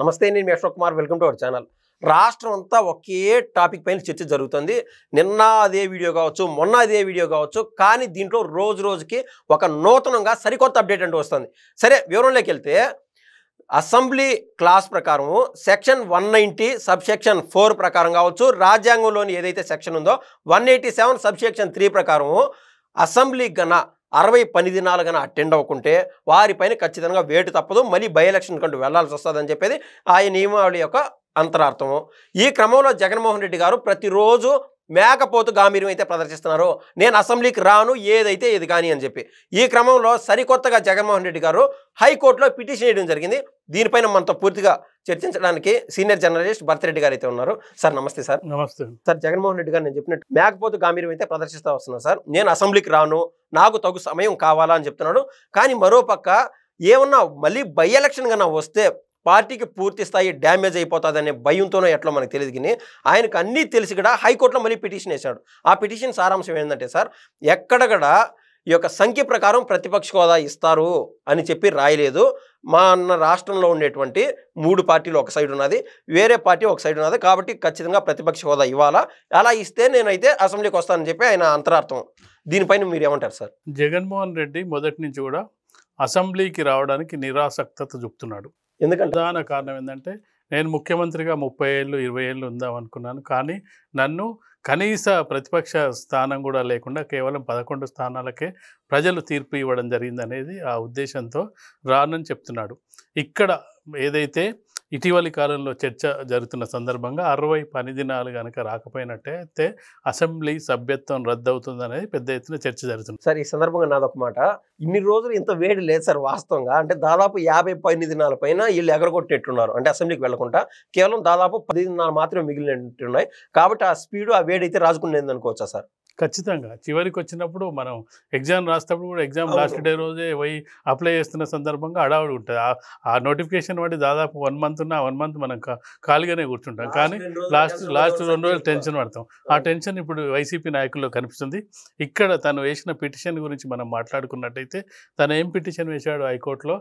నమస్తే, నేను మీ Ashok Kumar. Welcome to our channel. రాష్ట్రం అంతా ఒకే టాపిక్ పైన చర్చ జరుగుతుంది. నిన్న అదే వీడియో కావచ్చు, మొన్న అదే వీడియో కావచ్చు, కానీ దీంట్లో రోజు రోజుకి ఒక నూతనంగా సరికొత్త అప్డేట్ అంటూ వస్తుంది. సరే, వివరంలోకి వెళ్తే అసెంబ్లీ క్లాస్ ప్రకారం సెక్షన్ 190 సబ్ సెక్షన్ 4 ప్రకారం కావచ్చు, రాజ్యాంగంలోని ఏదైతే సెక్షన్ ఉందో 187 సబ్ సెక్షన్ 3 ప్రకారం అసెంబ్లీ గన 60 పని దినాలు గన అటెండ్ అవ్వకుంటే వారిపైన ఖచ్చితంగా వేటు తప్పదు, మళ్ళీ బై ఎలక్షన్ కంటూ వెళ్లాల్సి వస్తుందని చెప్పేది ఆ నియమావళి యొక్క అంతరార్థము. ఈ క్రమంలో జగన్మోహన్ రెడ్డి గారు ప్రతిరోజు మేకపోతు గాంభీర్యం అయితే ప్రదర్శిస్తున్నారు. నేను అసెంబ్లీకి రాను, ఏదైతే ఇది కానీ అని చెప్పి. ఈ క్రమంలో సరికొత్తగా జగన్మోహన్ రెడ్డి గారు హైకోర్టులో పిటిషన్ వేయడం జరిగింది. దీనిపైన మనతో పూర్తిగా చర్చించడానికి సీనియర్ జర్నలిస్ట్ భరతిరెడ్డి గారు అయితే ఉన్నారు. సార్ నమస్తే. సార్ నమస్తే సార్. జగన్మోహన్ రెడ్డి గారు నేను చెప్పినట్టు మేకపోతు గాంభీర్యం అయితే ప్రదర్శిస్తూ వస్తున్నారు. సార్, నేను అసెంబ్లీకి రాను, నాకు తగు సమయం కావాలా అని చెప్తున్నాడు. కానీ మరోపక్క ఏమన్నా మళ్ళీ బై ఎలక్షన్ కన్నా వస్తే పార్టీకి పూర్తి స్థాయి డ్యామేజ్ అయిపోతుందనే భయంతోనో ఎట్లా మనకు తెలియదు. కానీ ఆయనకు అన్నీ తెలిసి కూడా హైకోర్టులో మళ్ళీ పిటిషన్ వేశాడు. ఆ పిటిషన్ సారాంశం ఏంటంటే సార్, ఎక్కడక్కడ ఈ యొక్క సంఖ్య ప్రకారం ప్రతిపక్ష హోదా ఇస్తారు అని చెప్పి రాయలేదు. మన రాష్ట్రంలో ఉండేటువంటి 3 పార్టీలు ఒక సైడ్ ఉన్నది, వేరే పార్టీ ఒక సైడ్ ఉన్నది, కాబట్టి ఖచ్చితంగా ప్రతిపక్ష హోదా ఇవ్వాలా, అలా ఇస్తే నేనైతే అసెంబ్లీకి వస్తానని చెప్పి ఆయన అంతరార్థం. దీనిపైన మీరు ఏమంటారు సార్? జగన్మోహన్ రెడ్డి మొదటి నుంచి కూడా అసెంబ్లీకి రావడానికి నిరాసక్తత చూపుతున్నాడు. ఎందుకంటే ప్రధాన కారణం ఏంటంటే, నేను ముఖ్యమంత్రిగా 30 ఏళ్ళు 20 ఏళ్ళు ఉందాం అనుకున్నాను, కానీ నన్ను కనీస ప్రతిపక్ష స్థానం కూడా లేకుండా కేవలం 11 స్థానాలకే ప్రజలు తీర్పు ఇవ్వడం జరిగిందనేది ఆ ఉద్దేశంతో రానని చెప్తున్నాడు. ఇక్కడ ఏదైతే ఇటీవలి కాలంలో చర్చ జరుగుతున్న సందర్భంగా 60 పని దినాలు కనుక రాకపోయినట్టయితే అసెంబ్లీ సభ్యత్వం రద్దవుతుందనేది పెద్ద ఎత్తున చర్చ జరుగుతుంది. సార్, ఈ సందర్భంగా నాదొక మాట. ఇన్ని రోజులు ఇంత వేడి లేదు సార్ వాస్తవంగా. అంటే దాదాపు 50 పని దినాల పైన వీళ్ళు ఎగరగొట్టేట్టున్నారు. అంటే అసెంబ్లీకి వెళ్లకుండా కేవలం దాదాపు 10 దినాలు మాత్రమే మిగిలినట్టున్నాయి. కాబట్టి ఆ స్పీడు, ఆ వేడి అయితే రాజుకునేది అనుకోవచ్చా సార్? ఖచ్చితంగా చివరికి వచ్చినప్పుడు మనం ఎగ్జామ్ రాసేటప్పుడు కూడా ఎగ్జామ్ లాస్ట్ డే రోజే పోయి అప్లై చేస్తున్న సందర్భంగా అడావుడు ఉంటుంది. ఆ నోటిఫికేషన్ బట్టి దాదాపు 1 మంత్ ఉన్న 1 మంత్ మనం ఖాళీగానే కూర్చుంటాం, కానీ లాస్ట్ 2 రోజులు టెన్షన్ పడతాం. ఆ టెన్షన్ ఇప్పుడు వైసీపీ నాయకుల్లో కనిపిస్తుంది. ఇక్కడ తను వేసిన పిటిషన్ గురించి మనం మాట్లాడుకున్నట్టయితే, తను ఏం పిటిషన్ వేశాడు హైకోర్టులో,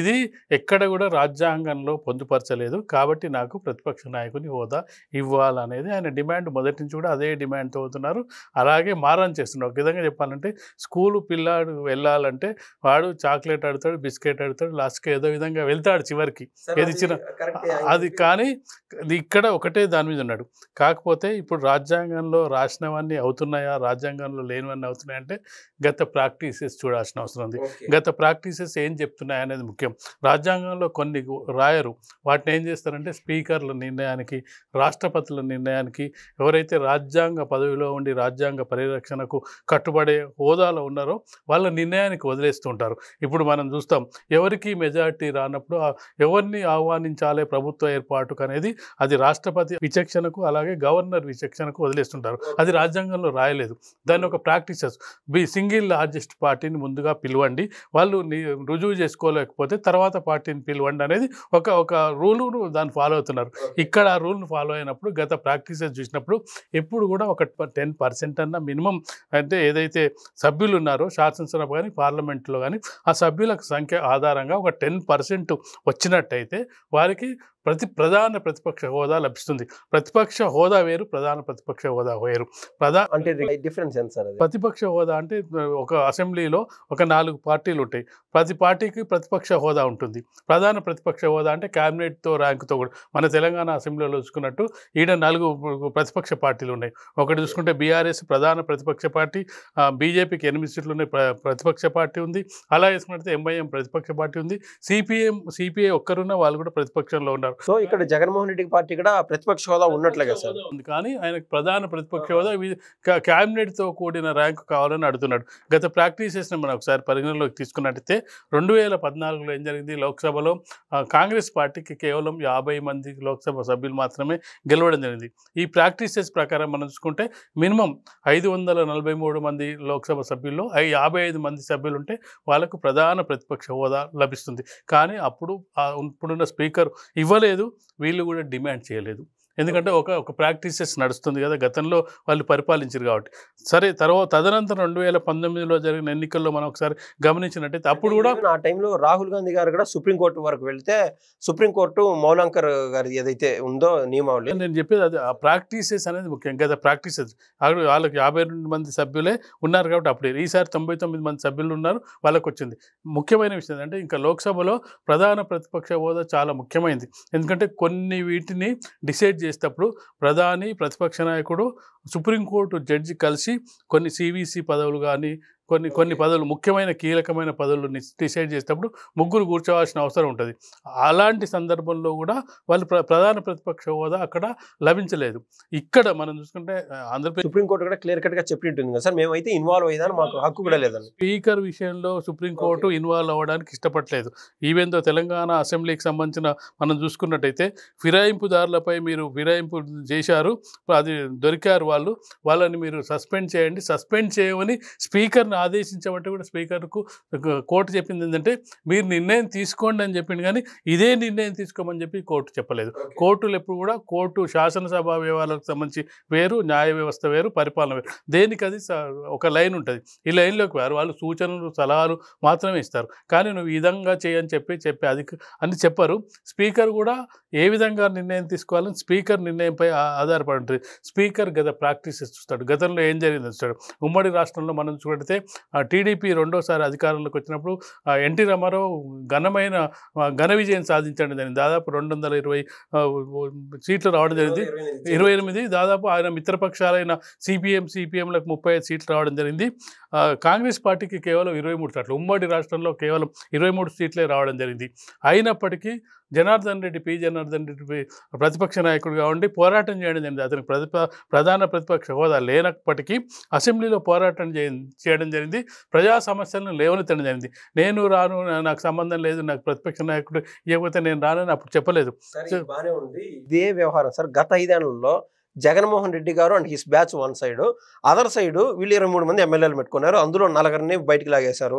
ఇది ఎక్కడ కూడా రాజ్యాంగంలో పొందుపరచలేదు, కాబట్టి నాకు ప్రతిపక్ష నాయకుని హోదా ఇవ్వాలనేది ఆయన డిమాండ్. మొదటి నుంచి కూడా అదే డిమాండ్తో అవుతున్నారు. అలాగే మారం చేస్తున్నాడు. ఒక విధంగా చెప్పాలంటే, స్కూలు పిల్లాడు వెళ్ళాలంటే వాడు చాక్లెట్ ఆడతాడు, బిస్కెట్ ఆడతాడు, లాస్ట్కి ఏదో విధంగా వెళ్తాడు చివరికి ఏది ఇచ్చిన అది. కానీ ఇక్కడ ఒకటే దాని మీద ఉన్నాడు. కాకపోతే ఇప్పుడు రాజ్యాంగంలో రాసినవన్నీ అవుతున్నాయా, రాజ్యాంగంలో లేనివన్నీ అవుతున్నాయా అంటే గత ప్రాక్టీసెస్ చూడాల్సిన అవసరం ఉంది. గత ప్రాక్టీసెస్ ఏం చెప్తున్నాయి అనేది ముఖ్యం. రాజ్యాంగంలో కొన్ని రాయరు, వాటిని ఏం చేస్తారంటే స్పీకర్ల నిర్ణయానికి, రాష్ట్రపతుల నిర్ణయానికి, ఎవరైతే రాజ్యాంగ పదవిలో ఉండి రాజ్యాంగ పరిరక్షణకు కట్టుబడే హోదాలో ఉన్నారో వాళ్ళ నిర్ణయానికి వదిలేస్తుంటారు. ఇప్పుడు మనం చూస్తాం, ఎవరికి మెజారిటీ రానప్పుడు ఎవరిని ఆహ్వానించాలి ప్రభుత్వ ఏర్పాటుకు అనేది అది రాష్ట్రపతి విచక్షణకు, అలాగే గవర్నర్ విచక్షణకు వదిలేస్తుంటారు. అది రాజ్యాంగంలో రాయలేదు. దాన్ని ఒక ప్రాక్టీసెస్ సింగిల్ లార్జెస్ట్ పార్టీని ముందుగా పిలవండి, వాళ్ళు రుజువు చేసుకోలేకపోతే తర్వాత పార్టీని పిలవండి అనేది ఒక రూలును దాన్ని ఫాలో అవుతున్నారు. ఇక్కడ ఆ రూల్ను ఫాలో అయినప్పుడు గత ప్రాక్టీసెస్ చూసినప్పుడు ఎప్పుడు కూడా ఒక 10% అన్న మినిమం, అంటే ఏదైతే సభ్యులు ఉన్నారో శాసనసభ కానీ పార్లమెంట్లో కానీ ఆ సభ్యుల సంఖ్య ఆధారంగా ఒక 10% వచ్చినట్టయితే వారికి ప్రధాన ప్రతిపక్ష హోదా లభిస్తుంది. ప్రతిపక్ష హోదా వేరు, ప్రధాన ప్రతిపక్ష హోదా వేరు. అంటే డిఫరెన్స్ ఎంత సార్? ప్రతిపక్ష హోదా అంటే ఒక అసెంబ్లీలో ఒక 4 పార్టీలు ఉంటాయి, ప్రతి పార్టీకి ప్రతిపక్ష హోదా ఉంటుంది. ప్రధాన ప్రతిపక్ష హోదా అంటే క్యాబినెట్తో ర్యాంకుతో కూడా, మన తెలంగాణ అసెంబ్లీలో చూసుకున్నట్టు ఈడ 4 ప్రతిపక్ష పార్టీలు ఉన్నాయి. ఒకటి చూసుకుంటే బీఆర్ఎస్ ప్రధాన ప్రతిపక్ష పార్టీ, బీజేపీకి 8 సీట్లు ఉన్నాయి, ప్రతిపక్ష పార్టీ ఉంది. అలా వేసుకున్నట్లయితే ఎంఐఎం ప్రతిపక్ష పార్టీ ఉంది, సిపిఐ ఒక్కరున్న వాళ్ళు కూడా ప్రతిపక్షంలో ఉన్నారు. సో ఇక్కడ జగన్మోహన్ రెడ్డి పార్టీ కూడా ప్రతిపక్ష హోదా ఉన్నట్లుగా సార్ ఉంది, కానీ ఆయనకు ప్రధాన ప్రతిపక్ష హోదా క్యాబినెట్తో కూడిన ర్యాంకు కావాలని అడుగుతున్నాడు. గత ప్రాక్టీసెస్ని మనం ఒకసారి పరిగణలోకి తీసుకున్నట్టయితే 2014లో ఏం జరిగింది, లోక్సభలో కాంగ్రెస్ పార్టీకి కేవలం 50 మంది లోక్సభ సభ్యులు మాత్రమే గెలవడం జరిగింది. ఈ ప్రాక్టీసెస్ ప్రకారం మనం చూసుకుంటే మినిమం 543 మంది లోక్సభ సభ్యుల్లో 55 మంది సభ్యులు ఉంటే వాళ్ళకు ప్రధాన ప్రతిపక్ష హోదా లభిస్తుంది. కానీ ఇప్పుడున్న స్పీకర్ ఇవ్వలేదు, వీళ్ళు కూడా డిమాండ్ చేయలేదు. ఎందుకంటే ఒక ప్రాక్టీసెస్ నడుస్తుంది కదా, గతంలో వాళ్ళు పరిపాలించారు కాబట్టి. సరే, తదనంతరం 2019లో జరిగిన ఎన్నికల్లో మనం ఒకసారి గమనించినట్టయితే అప్పుడు కూడా ఆ టైంలో రాహుల్ గాంధీ గారు కూడా సుప్రీంకోర్టు వరకు వెళ్తే సుప్రీంకోర్టు మౌలాంకర్ గారి ఏదైతే ఉందో నియమావళి, నేను చెప్పేది అది, ఆ ప్రాక్టీసెస్ అనేది ముఖ్యం కదా. ప్రాక్టీసెస్ వాళ్ళకి 52 మంది సభ్యులే ఉన్నారు కాబట్టి అప్పుడే, ఈసారి 99 మంది సభ్యులు ఉన్నారు, వాళ్ళకి వచ్చింది. ముఖ్యమైన విషయం ఏంటంటే ఇంకా లోక్సభలో ప్రధాన ప్రతిపక్ష హోదా చాలా ముఖ్యమైనది. ఎందుకంటే కొన్ని వీటిని డిసైడ్ చేసేటప్పుడు ప్రధాని, ప్రతిపక్ష నాయకుడు, సుప్రీంకోర్టు జడ్జి కలిసి కొన్ని సివిసి పదవులు కానీ కొన్ని పదవులు, ముఖ్యమైన కీలకమైన పదవులు డిసైడ్ చేసేటప్పుడు ముగ్గురు కూర్చోవాల్సిన అవసరం ఉంటుంది. అలాంటి సందర్భంలో కూడా వాళ్ళు ప్రధాన ప్రతిపక్ష హోదా అక్కడ లభించలేదు. ఇక్కడ మనం చూసుకుంటే ఆంధ్రప్రదేశ్ సుప్రీంకోర్టు కూడా క్లియర్ కట్ గా చెప్పినట్టుంది కదా సార్, మేమైతే ఇన్వాల్వ్ అయ్యేదాన్ని మాకు హక్కు కూడా లేదండి. స్పీకర్ విషయంలో సుప్రీంకోర్టు ఇన్వాల్వ్ అవ్వడానికి ఇష్టపడలేదు. ఈవెన్ దో తెలంగాణ అసెంబ్లీకి సంబంధించిన మనం చూసుకున్నట్టయితే ఫిరాయింపుదారులపై మీరు ఫిరాయింపు చేశారు, అది దొరికారు వాళ్ళని మీరు సస్పెండ్ చేయండి, సస్పెండ్ చేయమని స్పీకర్ని ఆదేశించమంటే కూడా స్పీకర్కు కోర్టు చెప్పింది ఏంటంటే మీరు నిర్ణయం తీసుకోండి అని చెప్పింది, కానీ ఇదే నిర్ణయం తీసుకోమని చెప్పి కోర్టు చెప్పలేదు. కోర్టులు ఎప్పుడు కూడా శాసనసభ వ్యవహారాలకు సంబంధించి వేరు, న్యాయ వ్యవస్థ వేరు, పరిపాలన వేరు, దేనికి అది ఒక లైన్ ఉంటుంది. ఈ లైన్లోకి వాళ్ళు సూచనలు సలహాలు మాత్రమే ఇస్తారు, కానీ నువ్వు ఈ విధంగా చేయని చెప్పి అది అని చెప్పారు. స్పీకర్ కూడా ఏ విధంగా నిర్ణయం తీసుకోవాలని స్పీకర్ నిర్ణయంపై ఆధారపడి ఉంటుంది. స్పీకర్ గత ప్రాక్టీసెస్ చూస్తాడు, గతంలో ఏం జరిగింది చూస్తాడు. ఉమ్మడి రాష్ట్రంలో మనం చూడితే టీడీపీ రెండోసారి అధికారంలోకి వచ్చినప్పుడు ఎన్టీ రామారావు ఘన విజయం సాధించడం జరిగింది. దాదాపు 220 సీట్లు రావడం జరిగింది. 28 దాదాపు ఆయన మిత్రపక్షాలైన సిపిఎంలకు 35 సీట్లు రావడం జరిగింది. కాంగ్రెస్ పార్టీకి కేవలం 23 సీట్లు, ఉమ్మడి రాష్ట్రంలో కేవలం 23 సీట్లే రావడం జరిగింది. అయినప్పటికీ పి జనార్దన్ రెడ్డి ప్రతిపక్ష నాయకుడిగా ఉండి పోరాటం చేయడం జరిగింది. అతనికి ప్రధాన ప్రతిపక్ష హోదా లేనప్పటికీ అసెంబ్లీలో పోరాటం చేయడం జరిగింది, ప్రజా సమస్యలను లేవనెత్తడం జరిగింది. నేను రాను, నాకు సంబంధం లేదు, నాకు ప్రతిపక్ష నాయకుడు ఇవ్వకపోతే నేను రానని అప్పుడు చెప్పలేదు. ఇదే వ్యవహారం సార్ గత 5 ఏళ్లలో జగన్మోహన్ రెడ్డి గారు and his batch one side, other side వీళ్ళు 23 మంది ఎమ్మెల్యేలు పెట్టుకున్నారు. అందులో 4 బయటికి లాగేశారు.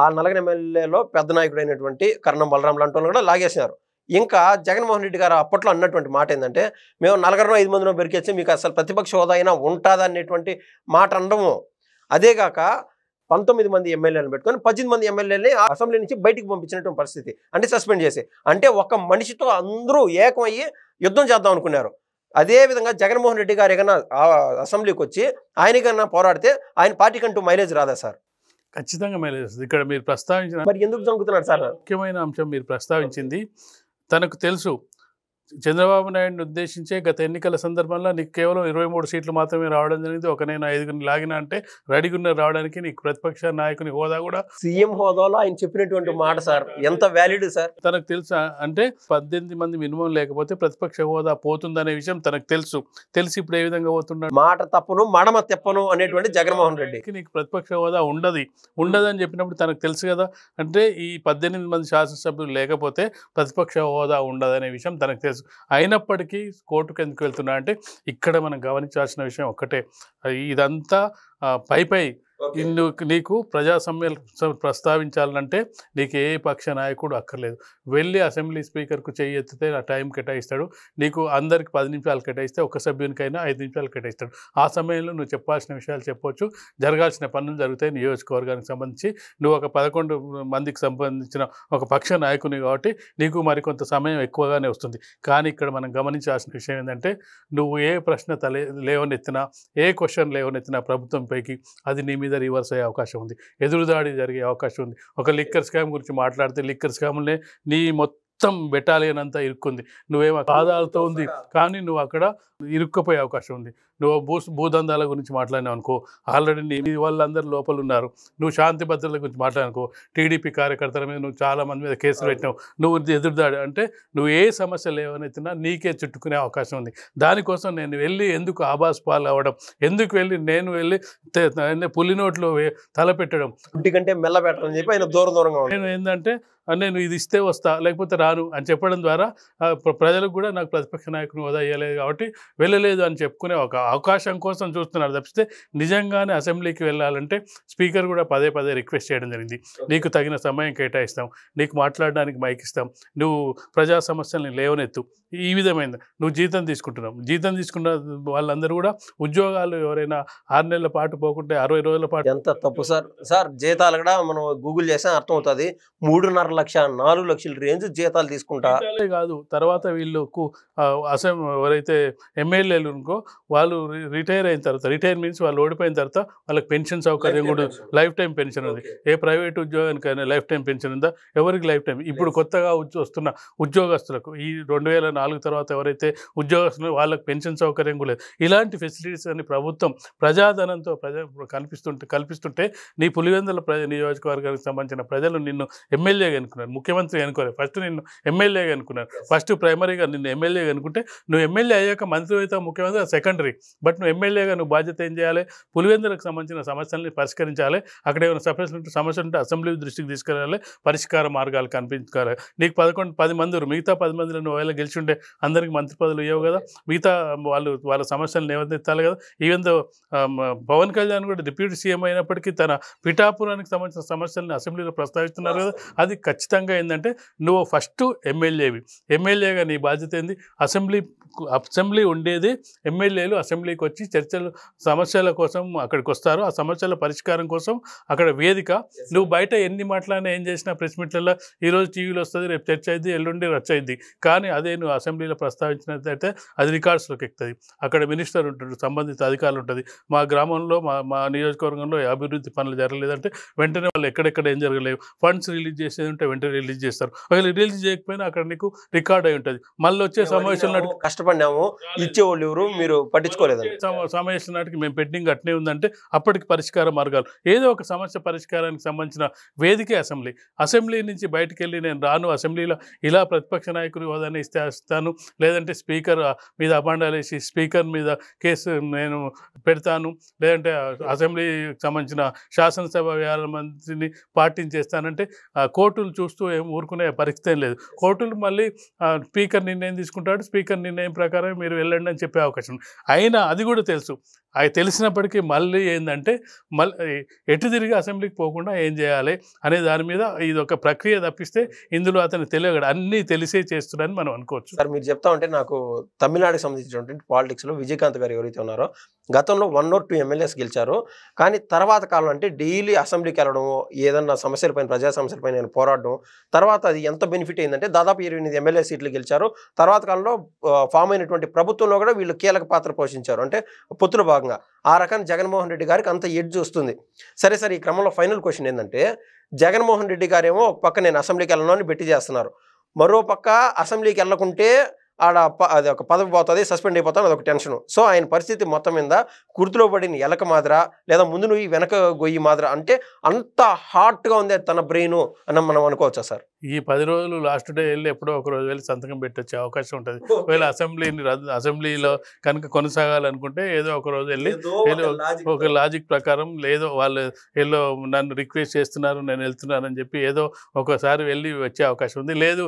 ఆ 4 ఎమ్మెల్యేలో పెద్ద నాయకుడు అయినటువంటి కర్ణం బలరాం లాంటి వాళ్ళు కూడా లాగేశారు. ఇంకా జగన్మోహన్ రెడ్డి గారు అప్పట్లో అన్నటువంటి మాట ఏంటంటే, మేము 4 5 మందిలో బెరికేస్తే మీకు అసలు ప్రతిపక్ష హోదా అయినా ఉంటుందా అనేటువంటి మాట అనడము. అదేగాక 19 మంది ఎమ్మెల్యేలను పెట్టుకొని 18 మంది ఎమ్మెల్యేలని అసెంబ్లీ నుంచి బయటికి పంపించినటువంటి పరిస్థితి, అంటే సస్పెండ్ చేసి, అంటే ఒక మనిషితో అందరూ ఏకమయ్యి యుద్ధం చేద్దాం అనుకున్నారు. అదేవిధంగా జగన్మోహన్ రెడ్డి గారు ఏదైనా అసెంబ్లీకి వచ్చి ఆయనకన్నా పోరాడితే ఆయన పార్టీ కంటూ మైలేజ్ రాదా సార్? ఖచ్చితంగా మైలేజ్ వస్తుంది. ఇక్కడ మీరు ప్రస్తావించిన మరి ఎందుకు జంకుతున్నాడు సార్? ముఖ్యమైన అంశం మీరు ప్రస్తావించింది. తనకు తెలుసు చంద్రబాబు నాయుడిని ఉద్దేశించే గత ఎన్నికల సందర్భంలో నీకు కేవలం 23 సీట్లు మాత్రమే రావడం జరిగింది, నేను 5 లాగిన అంటే రెడీగా రావడానికి నీకు ప్రతిపక్ష నాయకుని హోదా కూడా, సీఎం హోదాలో ఆయన చెప్పినటువంటి మాట సార్ ఎంత వ్యాలిడ్ సార్? తనకు తెలుసు. అంటే 18 మంది మినిమం లేకపోతే ప్రతిపక్ష హోదా పోతుందనే విషయం తనకు తెలిసి ఇప్పుడు ఏ విధంగా పోతున్నాడు. మాట తప్పను మడమ తెప్పను అనేటువంటి జగన్మోహన్ రెడ్డి నీకు ప్రతిపక్ష హోదా ఉండదని చెప్పినప్పుడు తనకు తెలుసు కదా. అంటే ఈ 18 మంది శాసనసభ్యులు లేకపోతే ప్రతిపక్ష హోదా ఉండదనే విషయం తనకు తెలుసు. అయినప్పటికీ కోర్టుకు ఎందుకు వెళ్తున్నా అంటే ఇక్కడ మనం గమనించాల్సిన విషయం ఒక్కటే, ఇదంతా పై నీకు ప్రజాస్వామ్యం ప్రస్తావించాలంటే నీకు ఏ పక్ష నాయకుడు అక్కర్లేదు. వెళ్ళి అసెంబ్లీ స్పీకర్కు చేయి ఎత్తితే ఆ టైం కేటాయిస్తాడు. నీకు అందరికి 10 నిమిషాలు కేటాయిస్తే ఒక సభ్యునికైనా 5 నిమిషాలు కేటాయిస్తాడు. ఆ సమయంలో నువ్వు చెప్పాల్సిన విషయాలు చెప్పవచ్చు, జరగాల్సిన పనులు జరుగుతాయి. నియోజకవర్గానికి సంబంధించి నువ్వు ఒక 11 మందికి సంబంధించిన ఒక పక్ష నాయకుని కాబట్టి నీకు మరికొంత సమయం ఎక్కువగానే వస్తుంది. కానీ ఇక్కడ మనం గమనించాల్సిన విషయం ఏంటంటే, నువ్వు ఏ ప్రశ్న లేవనెత్తినా, ఏ క్వశ్చన్ లేవనెత్తినా ప్రభుత్వంపైకి అది నీ మీద రివర్స్ అయ్యే అవకాశం ఉంది, ఎదురుదాడి జరిగే అవకాశం ఉంది. ఒక లిక్కర్ స్కామ్ గురించి మాట్లాడితే లిక్కర్ స్కామ్లే నీ మొత్తం బెటాలియన్ అంతా ఇరుక్కుంది, నువ్వేమో ఆదాలతో ఉంది కానీ నువ్వు అక్కడ ఇరుక్కుపోయే అవకాశం ఉంది. నువ్వు భూదందాల గురించి మాట్లాడినావు అనుకో, ఆల్రెడీ నీ వాళ్ళందరూ లోపల ఉన్నారు. నువ్వు శాంతి భద్రతల గురించి మాట్లాడనుకో, టీడీపీ కార్యకర్తల మీద నువ్వు చాలా మంది మీద కేసులు పెట్టినావు, నువ్వు ఎదురుదాడి అంటే నువ్వు ఏ సమస్య లేవనెత్తినా నీకే చుట్టుకునే అవకాశం ఉంది. దానికోసం నేను వెళ్ళి ఎందుకు ఆబాస్ పాలు అవ్వడం, ఎందుకు నేను వెళ్ళి పులి నోట్లో తల పెట్టడం, ఇంటికంటే మెల్ల పెట్టడం చెప్పి ఆయన దూరంగా నేను ఏంటంటే నేను ఇది ఇస్తే వస్తా లేకపోతే రాను అని చెప్పడం ద్వారా ప్రజలకు కూడా నాకు ప్రతిపక్ష నాయకుని హోదా ఇవ్వలేదు కాబట్టి వెళ్ళలేదు అని చెప్పుకునే ఒక అవకాశం కోసం చూస్తున్నారు తప్పిస్తే నిజంగానే అసెంబ్లీకి వెళ్ళాలంటే స్పీకర్ కూడా పదే పదే రిక్వెస్ట్ చేయడం జరిగింది. నీకు తగిన సమయం కేటాయిస్తాం, నీకు మాట్లాడడానికి మైక్ ఇస్తాం, నువ్వు ప్రజా సమస్యల్ని లేవనెత్తు, ఈ విధమైన నువ్వు జీతం తీసుకుంటున్నావు, జీతం తీసుకున్న వాళ్ళందరూ కూడా ఉద్యోగాలు ఎవరైనా 6 నెలల పాటు పోకుంటే 60 రోజుల పాటు. ఎంత తప్పు సార్ జీతాలు కూడా మనం గూగుల్ చేస్తే అర్థం అవుతుంది. 3.5 లక్ష 4 లక్షల రేంజ్ జీతాలు తీసుకుంటా కాదు. తర్వాత వీళ్ళకు ఎవరైతే ఎమ్మెల్యేలు అనుకో వాళ్ళు రిటైర్ అయిన తర్వాత, రిటైర్ మీన్స్ వాళ్ళు ఓడిపోయిన తర్వాత వాళ్ళకి పెన్షన్ సౌకర్యం కూడా లైఫ్ టైం పెన్షన్ ఉంది. ఏ ప్రైవేట్ ఉద్యోగానికైనా లైఫ్ టైం పెన్షన్ ఉందా? ఎవరికి లైఫ్ టైం. ఇప్పుడు కొత్తగా వస్తున్న ఉద్యోగస్తులకు ఈ 2004 తర్వాత ఎవరైతే ఉద్యోగస్తులు వాళ్ళకి పెన్షన్ సౌకర్యం కూడా లేదు. ఇలాంటి ఫెసిలిటీస్ అని ప్రభుత్వం ప్రజాధనంతో కల్పిస్తుంటే నీ పులివెందుల నియోజకవర్గానికి సంబంధించిన ప్రజలు నిన్ను ఎమ్మెల్యేగా అనుకున్నారు, ముఖ్యమంత్రి అనుకోలేదు. ఫస్ట్ నిన్ను ఎమ్మెల్యేగా అనుకున్నారు. ఫస్ట్ ప్రైమరీగా నిన్ను ఎమ్మెల్యేగా అనుకుంటే నువ్వు ఎమ్మెల్యే అయ్యాక మంత్రి అయితే ముఖ్యమంత్రి సెకండరీ. బట్ నువ్వు ఎమ్మెల్యేగా నువ్వు బాధ్యత ఏం చేయాలి? పులివెందులకు సంబంధించిన సమస్యల్ని పరిష్కరించాలి. అక్కడ ఏమైనా సమస్య ఉంటే అసెంబ్లీ దృష్టికి తీసుకెళ్ళాలి, పరిష్కార మార్గాలు కనిపించాలి. నీకు 10 మంది మిగతా 10 మందిలో నువ్వు ఒకవేళ గెలిచి ఉంటే అందరికి మంత్రి పదవులు ఇవ్వవు కదా, మిగతా వాళ్ళ సమస్యలను ఏవెత్తాలి కదా. ఈవెన్ దో పవన్ కళ్యాణ్ కూడా డిప్యూటీ సీఎం అయినప్పటికీ తన పిఠాపురానికి సంబంధించిన సమస్యలను అసెంబ్లీలో ప్రస్తావిస్తున్నారు కదా. అది ఖచ్చితంగా ఏంటంటే నువ్వు ఫస్ట్ ఎమ్మెల్యేగా నీ బాధ్యత ఏంది? అసెంబ్లీ ఉండేది ఎమ్మెల్యేలు అసెంబ్లీకి వచ్చి చర్చలు సమస్యల కోసం అక్కడికి వస్తారు. ఆ సమస్యల పరిష్కారం కోసం అక్కడ వేదిక. నువ్వు బయట ఎన్ని మాట్లాడినా ఏం చేసినా ప్రెస్ మీట్లలో ఈరోజు టీవీలో వస్తుంది, రేపు చర్చ అయింది, ఎల్లుండి రచ్చ అయింది. కానీ అదే నువ్వు అసెంబ్లీలో ప్రస్తావించినట్లయితే అది రికార్డ్స్లోకి ఎక్కుతుంది. అక్కడ మినిస్టర్ ఉంటాడు, సంబంధిత అధికారులు ఉంటుంది. మా గ్రామంలో మా నియోజకవర్గంలో అభివృద్ధి పనులు జరగలేదంటే వెంటనే వాళ్ళు ఎక్కడెక్కడ ఏం జరగలేవు, ఫండ్స్ రిలీజ్ చేసేది ఉంటే వెంటనే రిలీజ్ చేస్తారు. ఒకవేళ రిలీజ్ చేయకపోయినా అక్కడ నీకు రికార్డ్ అయి ఉంటుంది. మళ్ళీ వచ్చే సమావేశం నాటికి కష్టపడినాము, ఇచ్చేవాళ్ళు ఎవరు, మీరు పట్టించుకోలేదండి. సమావేశం నాటికి మేము పెండింగ్ అట్నే ఉందంటే అప్పటికి పరిష్కార మార్గాలు, ఏదో ఒక సమస్య పరిష్కారానికి సంబంధించిన వేదికే అసెంబ్లీ నుంచి బయటకు వెళ్ళి నేను రాను, అసెంబ్లీలో ఇలా ప్రతిపక్ష నాయకుడి హోదాని ఇస్తాను, లేదంటే స్పీకర్ మీద అబాండాలు వేసి స్పీకర్ మీద కేసు నేను పెడతాను, లేదంటే అసెంబ్లీకి సంబంధించిన శాసనసభ వ్యవహారాల మంత్రిని పాటించేస్తానంటే కోర్టులు చూస్తూ ఏం ఊరుకునే పరిస్థితి ఏం లేదు. కోర్టులు మళ్ళీ స్పీకర్ నిర్ణయం తీసుకుంటాడు, స్పీకర్ నిర్ణయం ప్రకారం మీరు వెళ్ళండి అని చెప్పే అవకాశం. అయినా అది కూడా తెలుసు. అది తెలిసినప్పటికీ మళ్ళీ ఏంటంటే ఎటు తిరిగి అసెంబ్లీకి పోకుండా ఏం చేయాలి అనే దాని మీద ఇది ఒక ప్రక్రియ తప్పిస్తే ఇందులో అతను తెలియగడు, అన్నీ తెలిసే చేస్తున్నాడని మనం అనుకోవచ్చు. సార్ మీరు చెప్తా ఉంటే నాకు తమిళనాడుకి సంబంధించినటువంటి పాలిటిక్స్లో విజయకాంత్ గారు ఎవరైతే ఉన్నారో గతంలో 1 or 2 ఎమ్మెల్యేస్ గెలిచారు. కానీ తర్వాత కాలం అంటే డైలీ అసెంబ్లీకి వెళ్ళడము, ఏదన్నా సమస్యలపైన ప్రజా సమస్యలపైన నేను పోరాడడం, తర్వాత అది ఎంత బెనిఫిట్ అయిందంటే దాదాపు 28 ఎమ్మెల్యే సీట్లు గెలిచారు. తర్వాత కాలంలో ఫామ్ అయినటువంటి ప్రభుత్వంలో కూడా వీళ్ళు కీలక పాత్ర పోషించారు. అంటే పొత్తుల భాగంగా ఆ రకాన్ని జగన్మోహన్ రెడ్డి గారికి అంత ఎడ్జ్ వస్తుంది. సరే ఈ క్రమంలో ఫైనల్ క్వశ్చన్ ఏంటంటే జగన్మోహన్ రెడ్డి గారేమో ఒక పక్క నేను అసెంబ్లీకి వెళ్ళను అని బెట్టి చేస్తున్నారు, మరో పక్క అసెంబ్లీకి వెళ్ళకుంటే అది ఒక పదవి పోతుంది, సస్పెండ్ అయిపోతాను, అదొక టెన్షన్. సో ఆయన పరిస్థితి మొత్తం మీద కుర్తులో పడిన ఎలక మాదిరా లేదా ముందు నువ్వు వెనక గొయ్యి మాదిరా అంటే అంత హార్ట్గా ఉంది తన బ్రెయిన్ అని మనం అనుకోవచ్చా సార్? ఈ 10 రోజులు లాస్ట్ డే వెళ్ళి ఎప్పుడో ఒక రోజు వెళ్ళి సంతకం పెట్టొచ్చే అవకాశం ఉంటుంది. ఒకవేళ అసెంబ్లీలో కనుక కొనసాగాలనుకుంటే ఏదో ఒక రోజు వెళ్ళి ఒక లాజిక్ ప్రకారం లేదో వాళ్ళు ఏదో నన్ను రిక్వెస్ట్ చేస్తున్నారు నేను వెళ్తున్నానని చెప్పి ఏదో ఒకసారి వెళ్ళి వచ్చే అవకాశం ఉంది. లేదు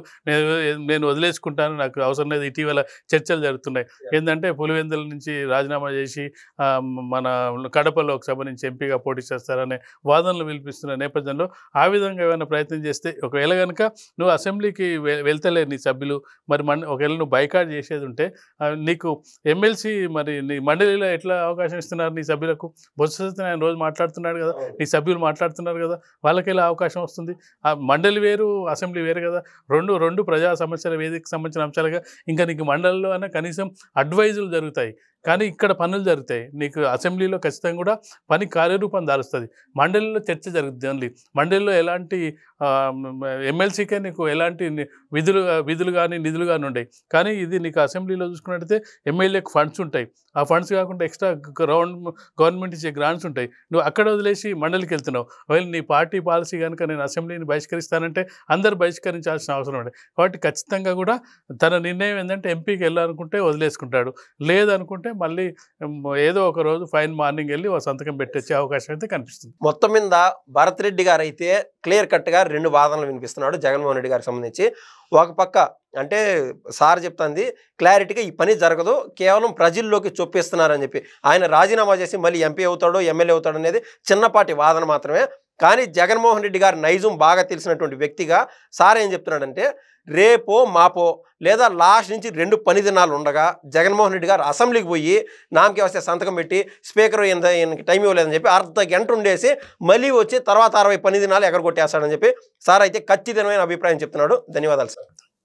నేను వదిలేసుకుంటాను, నాకు అవసరం లేదు. ఇటీవల చర్చలు జరుగుతున్నాయి ఏంటంటే పులివెందుల నుంచి రాజీనామా చేసి మన కడప లోక్సభ నుంచి ఎంపీగా పోటీ చేస్తారనే వాదనలు వినిపిస్తున్న నేపథ్యంలో ఆ విధంగా ఏమైనా ప్రయత్నం చేస్తే ఒకవేళ కనుక నువ్వు అసెంబ్లీకి వెళ్తలే నీ సభ్యులు, మరి ఒకవేళ నువ్వు బైకాట్ చేసేది ఉంటే నీకు ఎమ్మెల్సీ మరి నీ మండలిలో ఎట్లా అవకాశం ఇస్తున్నారు నీ సభ్యులకు? బొత్స సత్యనారాయణ రోజు మాట్లాడుతున్నాడు కదా, నీ సభ్యులు మాట్లాడుతున్నారు కదా, వాళ్ళకి ఎలా అవకాశం వస్తుంది? ఆ మండలి వేరు అసెంబ్లీ వేరు కదా, రెండు ప్రజా సమస్యల వేదికకు సంబంధించిన అంశాలుగా. ఇంకా నీకు మండలిలో అయినా కనీసం అడ్వైజులు జరుగుతాయి, కానీ ఇక్కడ పనులు జరుగుతాయి. నీకు అసెంబ్లీలో ఖచ్చితంగా కూడా పని కార్యరూపం దాలుస్తుంది. మండలిలో చర్చ జరుగుతుంది. ఓన్లీ మండలిలో ఎలాంటి ఎమ్మెల్సీకే నీకు ఎలాంటి విధులు కానీ నిధులు కానీ ఉంటాయి. కానీ ఇది నీకు అసెంబ్లీలో చూసుకున్నట్టయితే ఎమ్మెల్యేకి ఫండ్స్ ఉంటాయి. ఆ ఫండ్స్ కాకుండా ఎక్స్ట్రా గవర్నమెంట్ ఇచ్చే గ్రాంట్స్ ఉంటాయి. నువ్వు అక్కడ వదిలేసి మండలికి వెళ్తున్నావు. ఒకవేళ నీ పార్టీ పాలసీ కనుక నేను అసెంబ్లీని బహిష్కరిస్తానంటే అందరు బహిష్కరించాల్సిన అవసరం ఉంటుంది. కాబట్టి ఖచ్చితంగా కూడా తన నిర్ణయం ఏంటంటే ఎంపీకి వెళ్ళాలనుకుంటే వదిలేసుకుంటాడు, లేదనుకుంటే ఉంటే మళ్ళీ ఏదో ఒక రోజు ఫైన్ మార్నింగ్ వెళ్ళి ఒక సంతకం పెట్టొచ్చే అవకాశం అయితే కనిపిస్తుంది. మొత్తం మీద భరత్ రెడ్డి గారు అయితే క్లియర్ కట్గా 2 వాదనలు వినిపిస్తున్నాడు జగన్మోహన్ రెడ్డి గారికి సంబంధించి. ఒక పక్క అంటే సార్ చెప్తుంది క్లారిటీగా ఈ పని జరగదు, కేవలం ప్రజల్లోకి చొప్పిస్తున్నారని చెప్పి. ఆయన రాజీనామా చేసి మళ్ళీ ఎంపీ అవుతాడో ఎమ్మెల్యే అవుతాడో అనేది చిన్నపాటి వాదన మాత్రమే. కానీ జగన్మోహన్ రెడ్డి గారి నైజం బాగా తెలిసినటువంటి వ్యక్తిగా సార్ ఏం చెప్తున్నాడంటే, రేపో మాపో లేదా లాస్ట్ నుంచి 2 పని దినాలు ఉండగా జగన్మోహన్ రెడ్డి గారు అసెంబ్లీకి పోయి నామకే వస్తే సంతకం పెట్టి స్పీకర్ ఈయనకి టైం ఇవ్వలేదని చెప్పి అర్ధ గంట ఉండేసి మళ్ళీ వచ్చి తర్వాత 60 పని దినాలు ఎగరగొట్టేస్తాడని చెప్పి సార్ అయితే ఖచ్చితమైన అభిప్రాయం చెప్తున్నాడు. ధన్యవాదాలు సార్.